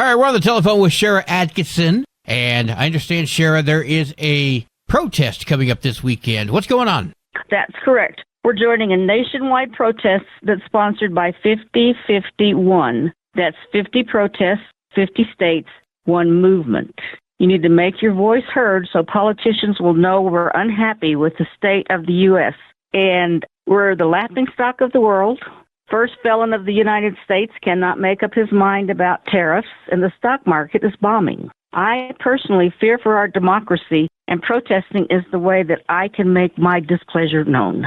All right, we're on the telephone with Shari Adkisson, and I understand, Shari, there is a protest coming up this weekend. What's going on? That's correct. We're joining a nationwide protest that's sponsored by 50-51. That's 50 protests, 50 states, one movement. You need to make your voice heard so politicians will know we're unhappy with the state of the U.S. And we're the laughingstock of the world. First felon of the United States cannot make up his mind about tariffs, and the stock market is bombing. I personally fear for our democracy, and protesting is the way that I can make my displeasure known.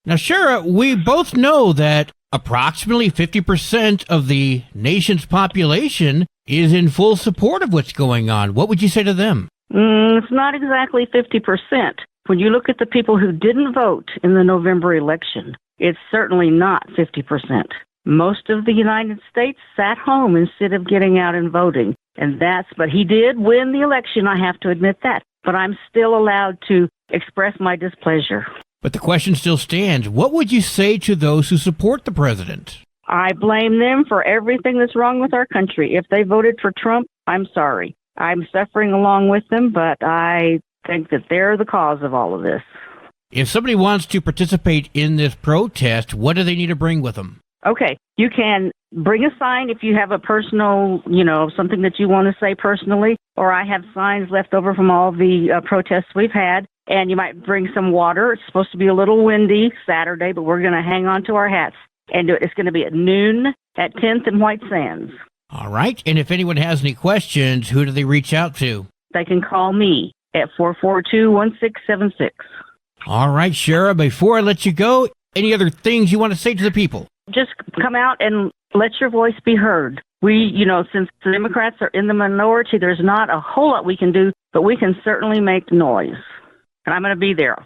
Now, Shari, we both know that approximately 50% of the nation's population is in full support of what's going on. What would you say to them? It's not exactly 50%. When you look at the people who didn't vote in the November election, it's certainly not 50%. Most of the United States sat home instead of getting out and voting. But he did win the election, I have to admit that. But I'm still allowed to express my displeasure. But the question still stands. What would you say to those who support the president? I blame them for everything that's wrong with our country. If they voted for Trump, I'm sorry. I'm suffering along with them, but I think that they're the cause of all of this. If somebody wants to participate in this protest, what do they need to bring with them? Okay, you can bring a sign if you have a personal, something that you want to say personally, or I have signs left over from all the protests we've had, and you might bring some water. It's supposed to be a little windy Saturday, but we're going to hang on to our hats and do it. It's going to be at noon at 10th and White Sands. All right, and if anyone has any questions, who do they reach out to? They can call me at 442-1676. All right, Shari, before I let you go, any other things you want to say to the people? Just come out and let your voice be heard. Since the Democrats are in the minority, there's not a whole lot we can do, but we can certainly make noise. And I'm going to be there.